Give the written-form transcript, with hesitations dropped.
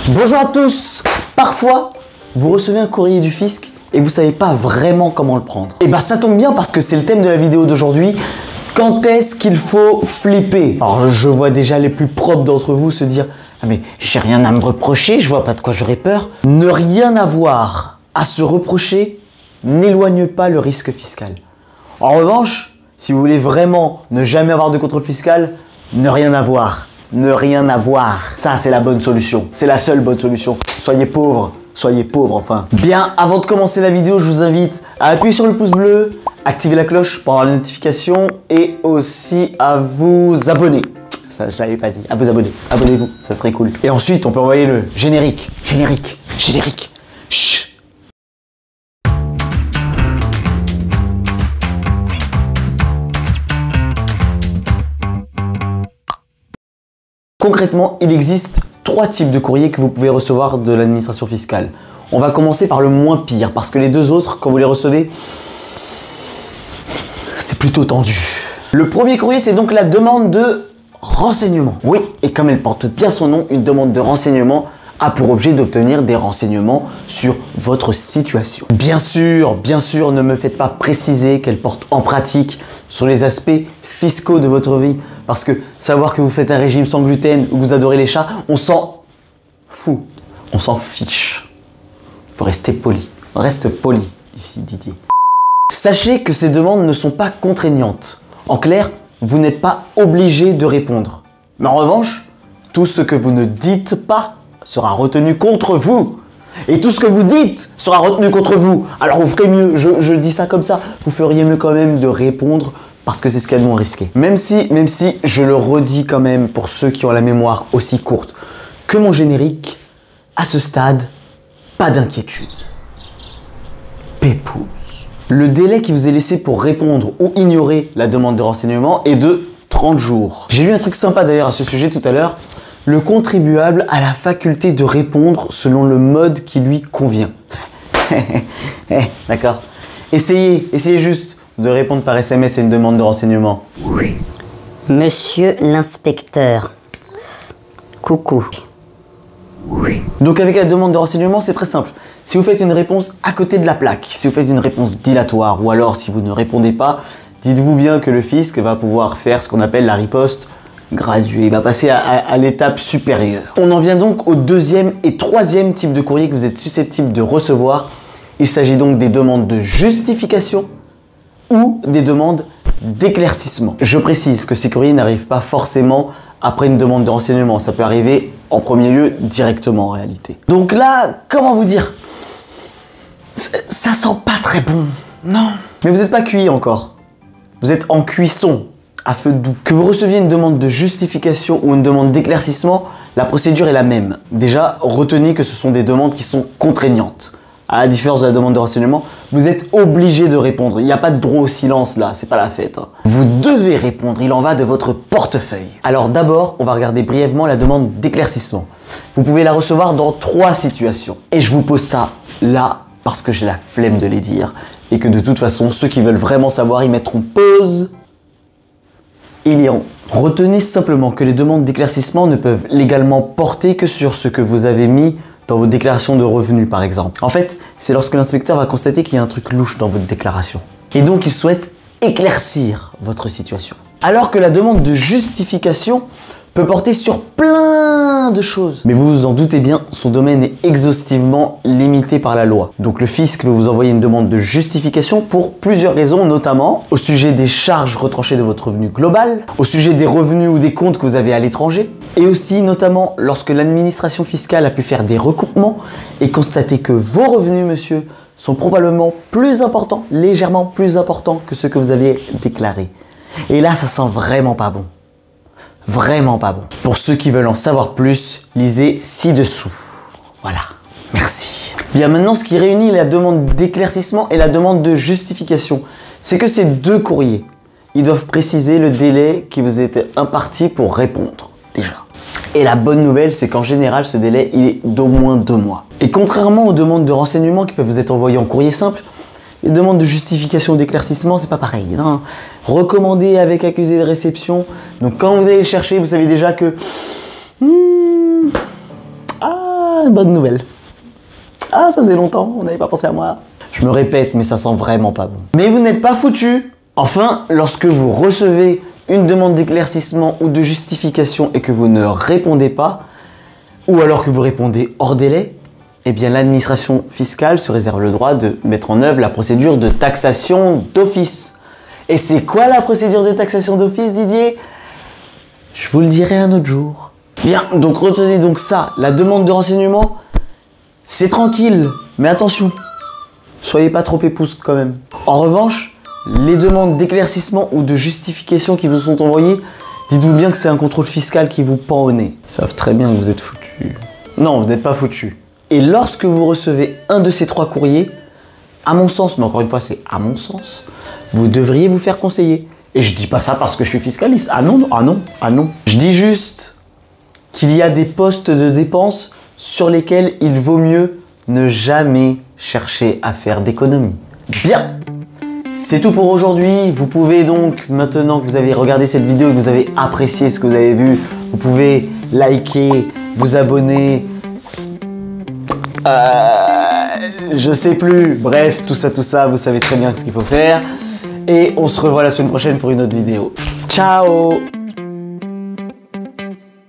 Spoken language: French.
Bonjour à tous. Parfois, vous recevez un courrier du fisc et vous savez pas vraiment comment le prendre. Et bah ça tombe bien parce que c'est le thème de la vidéo d'aujourd'hui. Quand est-ce qu'il faut flipper? Alors je vois déjà les plus propres d'entre vous se dire « Ah mais j'ai rien à me reprocher, je vois pas de quoi j'aurais peur ». Ne rien avoir à se reprocher n'éloigne pas le risque fiscal. En revanche, si vous voulez vraiment ne jamais avoir de contrôle fiscal, ne rien avoir. Ne rien avoir. Ça, c'est la bonne solution. C'est la seule bonne solution. Soyez pauvres enfin. Bien, avant de commencer la vidéo, je vous invite à appuyer sur le pouce bleu, activer la cloche pour avoir les notifications et aussi à vous abonner. Ça, je l'avais pas dit. À vous abonner. Abonnez-vous, ça serait cool. Et ensuite, on peut envoyer le générique. Générique. Chut. Concrètement, il existe 3 types de courriers que vous pouvez recevoir de l'administration fiscale. On va commencer par le moins pire, parce que les deux autres, quand vous les recevez, c'est plutôt tendu. Le premier courrier, c'est donc la demande de renseignement. Oui, et comme elle porte bien son nom, une demande de renseignement a pour objet d'obtenir des renseignements sur votre situation. Bien sûr, ne me faites pas préciser qu'elle porte en pratique sur les aspects fiscaux de votre vie. Parce que savoir que vous faites un régime sans gluten ou que vous adorez les chats, on s'en fout. On s'en fiche. Faut rester poli. Reste poli ici, Didier. Sachez que ces demandes ne sont pas contraignantes. En clair, vous n'êtes pas obligé de répondre. Mais en revanche, tout ce que vous ne dites pas sera retenu contre vous. Et tout ce que vous dites sera retenu contre vous. Alors vous ferez mieux, je dis ça comme ça, vous feriez mieux quand même de répondre parce que c'est ce qu'il y a de moins risqué. Même si, je le redis quand même pour ceux qui ont la mémoire aussi courte que mon générique, à ce stade, pas d'inquiétude. Pépouze. Le délai qui vous est laissé pour répondre ou ignorer la demande de renseignement est de 30 jours. J'ai lu un truc sympa d'ailleurs à ce sujet tout à l'heure. Le contribuable a la faculté de répondre selon le mode qui lui convient. D'accord. Essayez juste de répondre par SMS à une demande de renseignement. Oui. Monsieur l'inspecteur. Coucou. Oui. Donc avec la demande de renseignement, c'est très simple. Si vous faites une réponse à côté de la plaque, si vous faites une réponse dilatoire, ou alors si vous ne répondez pas, dites-vous bien que le fisc va pouvoir faire ce qu'on appelle la riposte graduée. Il va passer à l'étape supérieure. On en vient donc au deuxième et troisième type de courrier que vous êtes susceptible de recevoir. Il s'agit donc des demandes de justification ou des demandes d'éclaircissement. Je précise que ces courriers n'arrivent pas forcément après une demande de renseignement. Ça peut arriver en premier lieu directement en réalité. Donc là, comment vous dire? Ça sent pas très bon, non. Mais vous n'êtes pas cuit encore. Vous êtes en cuisson, à feu doux. Que vous receviez une demande de justification ou une demande d'éclaircissement, la procédure est la même. Déjà, retenez que ce sont des demandes qui sont contraignantes. À la différence de la demande de renseignement, vous êtes obligé de répondre. Il n'y a pas de droit au silence là, c'est pas la fête. Vous devez répondre, il en va de votre portefeuille. Alors d'abord, on va regarder brièvement la demande d'éclaircissement. Vous pouvez la recevoir dans 3 situations. Et je vous pose ça là parce que j'ai la flemme de les dire. Et que de toute façon, ceux qui veulent vraiment savoir, ils mettront pause et liront. Retenez simplement que les demandes d'éclaircissement ne peuvent légalement porter que sur ce que vous avez mis dans vos déclarations de revenus par exemple. En fait, c'est lorsque l'inspecteur va constater qu'il y a un truc louche dans votre déclaration. Et donc il souhaite éclaircir votre situation. Alors que la demande de justification peut porter sur plein de choses. Mais vous vous en doutez bien, son domaine est exhaustivement limité par la loi. Donc le fisc peut vous envoyer une demande de justification pour plusieurs raisons, notamment au sujet des charges retranchées de votre revenu global, au sujet des revenus ou des comptes que vous avez à l'étranger, et aussi notamment lorsque l'administration fiscale a pu faire des recoupements et constater que vos revenus, monsieur, sont probablement plus importants, légèrement plus importants que ceux que vous avez déclarés. Et là, ça sent vraiment pas bon. Vraiment pas bon. Pour ceux qui veulent en savoir plus, lisez ci-dessous. Voilà, merci. Bien maintenant, ce qui réunit la demande d'éclaircissement et la demande de justification, c'est que ces 2 courriers, ils doivent préciser le délai qui vous est imparti pour répondre, déjà. Et la bonne nouvelle, c'est qu'en général, ce délai, il est d'au moins 2 mois. Et contrairement aux demandes de renseignement qui peuvent vous être envoyées en courrier simple, les demandes de justification ou d'éclaircissement, c'est pas pareil. Non. Recommandé avec accusé de réception. Donc quand vous allez chercher, vous savez déjà que Ah, bonne nouvelle. Ah, ça faisait longtemps, on n'avait pas pensé à moi. Je me répète, mais ça sent vraiment pas bon. Mais vous n'êtes pas foutu. Enfin, lorsque vous recevez une demande d'éclaircissement ou de justification et que vous ne répondez pas, ou alors que vous répondez hors délai, eh bien l'administration fiscale se réserve le droit de mettre en œuvre la procédure de taxation d'office. Et c'est quoi la procédure de taxation d'office, Didier? Je vous le dirai un autre jour. Bien, donc retenez donc ça, la demande de renseignement, c'est tranquille, mais attention, soyez pas trop épouse quand même. En revanche, les demandes d'éclaircissement ou de justification qui vous sont envoyées, dites-vous bien que c'est un contrôle fiscal qui vous pend au nez. Ils savent très bien que vous êtes foutus. Non, vous n'êtes pas foutus. Et lorsque vous recevez un de ces 3 courriers, à mon sens, mais encore une fois c'est à mon sens, vous devriez vous faire conseiller. Et je dis pas ça parce que je suis fiscaliste. Ah non, ah non, ah non. Je dis juste qu'il y a des postes de dépenses sur lesquels il vaut mieux ne jamais chercher à faire d'économies. Bien, c'est tout pour aujourd'hui. Vous pouvez donc, maintenant que vous avez regardé cette vidéo et que vous avez apprécié ce que vous avez vu, vous pouvez liker, vous abonner, je sais plus, bref, tout ça, vous savez très bien ce qu'il faut faire. Et on se revoit la semaine prochaine pour une autre vidéo. Ciao!